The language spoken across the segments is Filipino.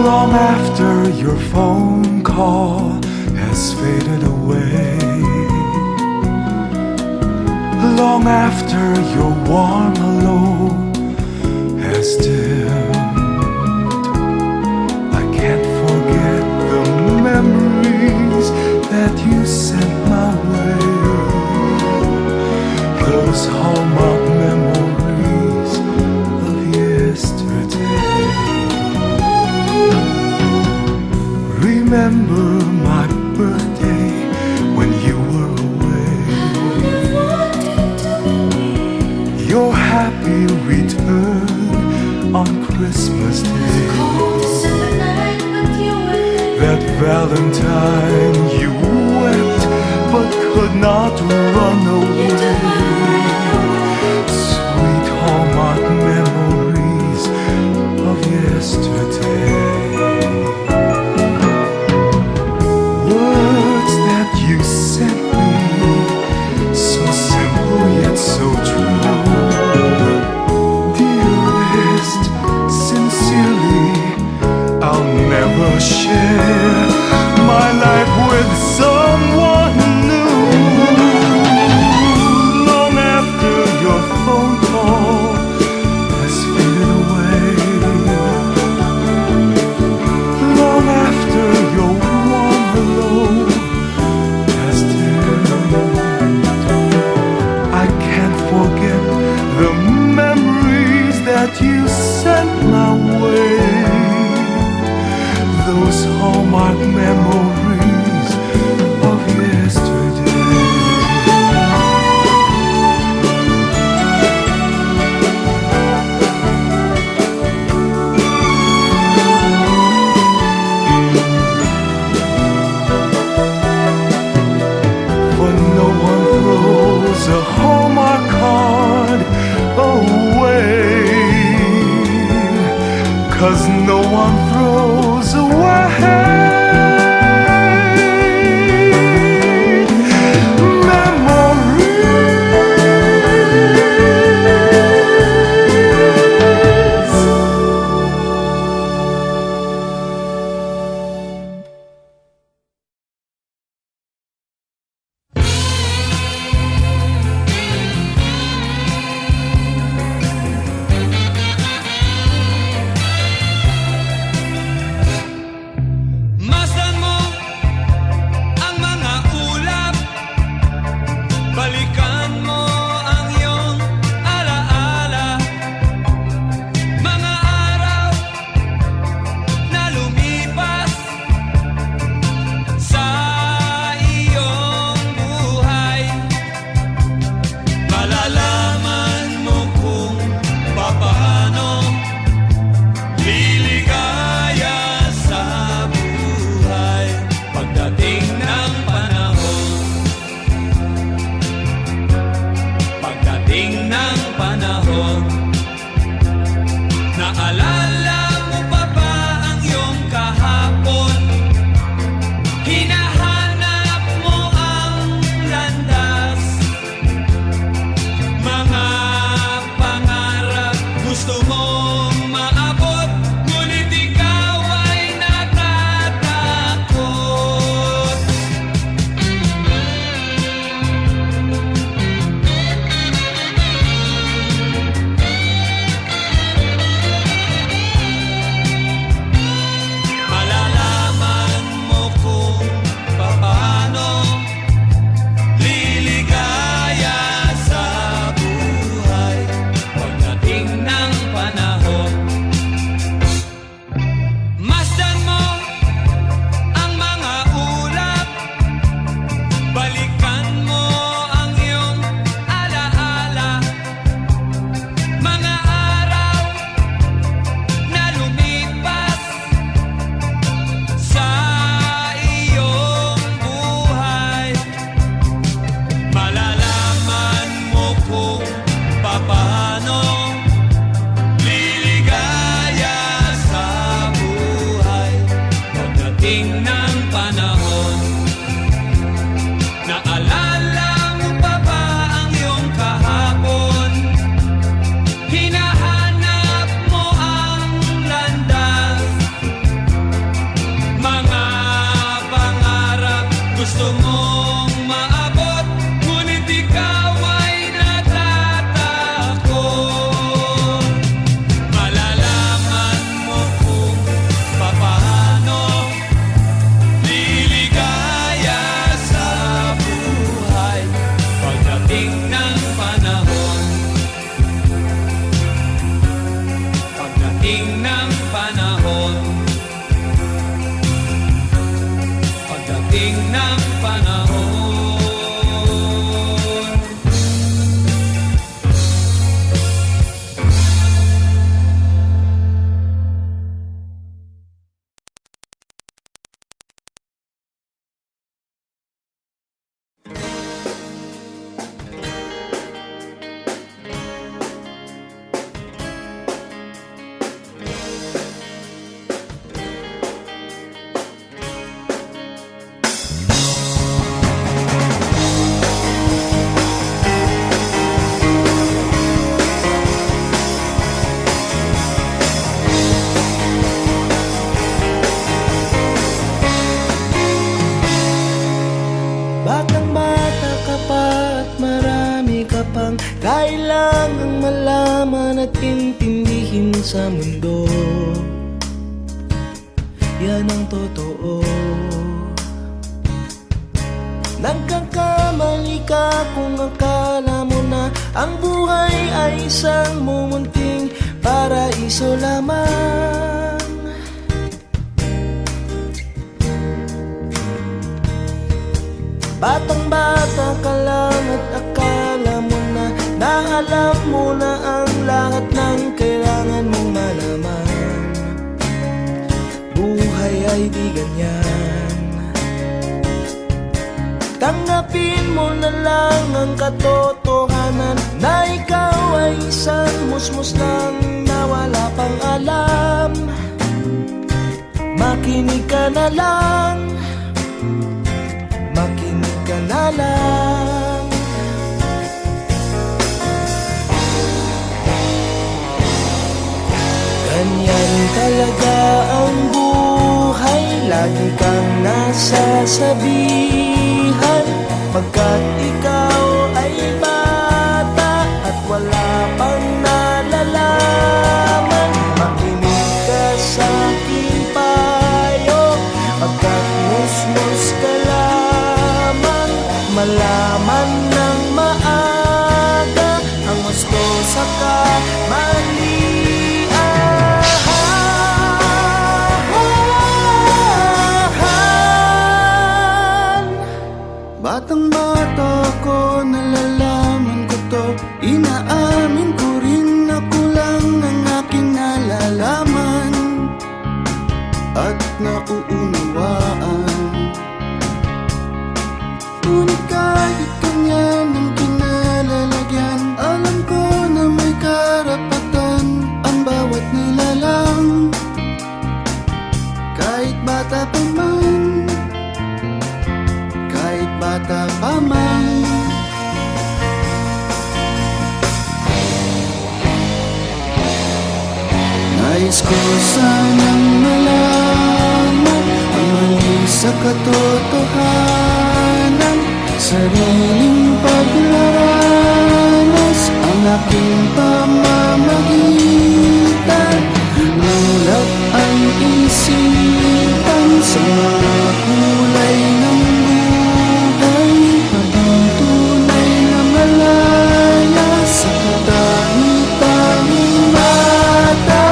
Long after your phone call has faded away, long after your warm hello has dimmed, I can't forget the memories that you sent my way. Those hallmark memories of yesterday. Remember my birthday when you were away, your happy return on Christmas Day. That Valentine you wept but could not run away. Sweet hallmark memories of yesterday. Words that you sent me, so simple yet so true. Dearest, sincerely, I'll never share my life with someone new. Long after your phone call has faded away, long after your warm hello has dimmed, I can't forget the memories that you sent my way. Those hallmark memories pagdating ng panahon. Batang-bata ka pa at marami ka pang kailangang malaman at intindihin sa mundo. Yan ang totoo. Nagkakamali ka kung akala mo na ang buhay ay isang mumunting paraiso lamang. Batang-bata ka lang at akala mo na alam mo na ang lahat ng kailangan mong malaman. Buhay ay di ganyan. Tanggapin mo na lang ang katotohanan na ikaw ay isang musmus lang na wala pang alam. Makinig ka na lang, makinig ka na lang. Ganyan talaga ang buhay, lagi kang nasasabihan, pagkat ikaw ay bata at wala pang nalalaman. Makinig ka sa aking payo, pagkat musmus ka lamang. Malaman ng maaga ang gusto sa kamalian. Batang-bata ko, nalalaman ko to, inaamin ko rin na kulang ang aking nalalaman at nauunawaan. Ngunit kahit ganyan ang kinalalagyan, alam ko na may karapatan ang bawat nilalang. Kahit bata pa man, kahit bata pa man. Nais ko sanang malaman ang mali sa katotohanan, sariling paglaranas ang aking pamamagitan. Mulat ang isipan sa mga kulay ng buhay, maging tunay na malaya sa katangi-tanging mata.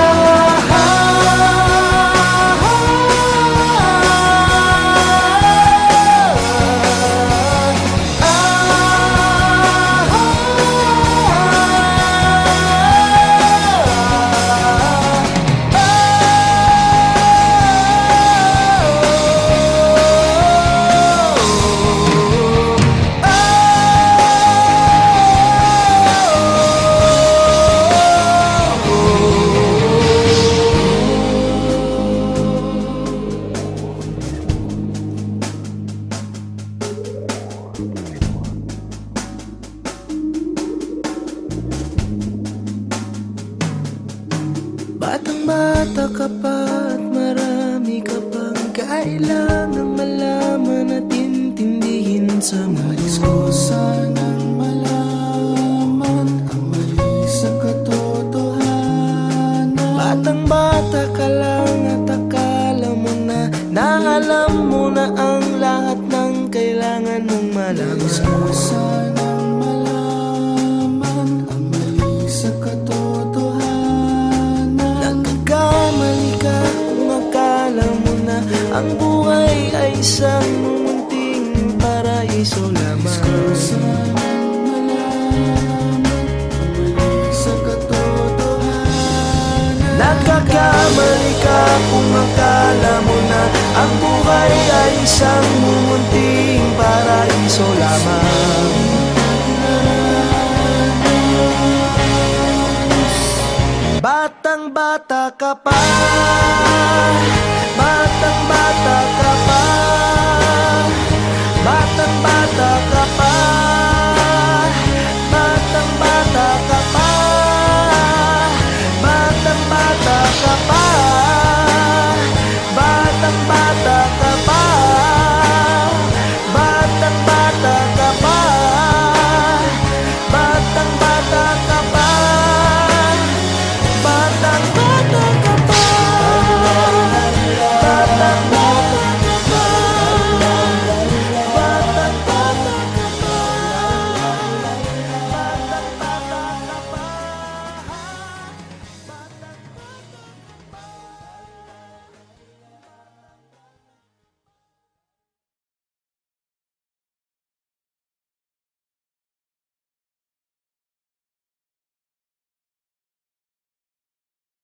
Batang-bata ka pa at marami ka pang kailangang malaman at intindihin sa mundo. Nais ko sanang malaman ang mali sa katotohanan. Batang-bata ka lang at akala mo na alam mo na ang lahat ng kailangan mong malaman. Nais ko sanang malaman ang mali sa katotohanan. Nagkakamali ka kung akala mo na ang buhay ay isang mumunting paraiso lamang. Nagkakamali ka kung akala mo na ang buhay ay isang mumunting paraiso lamang. Batang bata ka pa, batang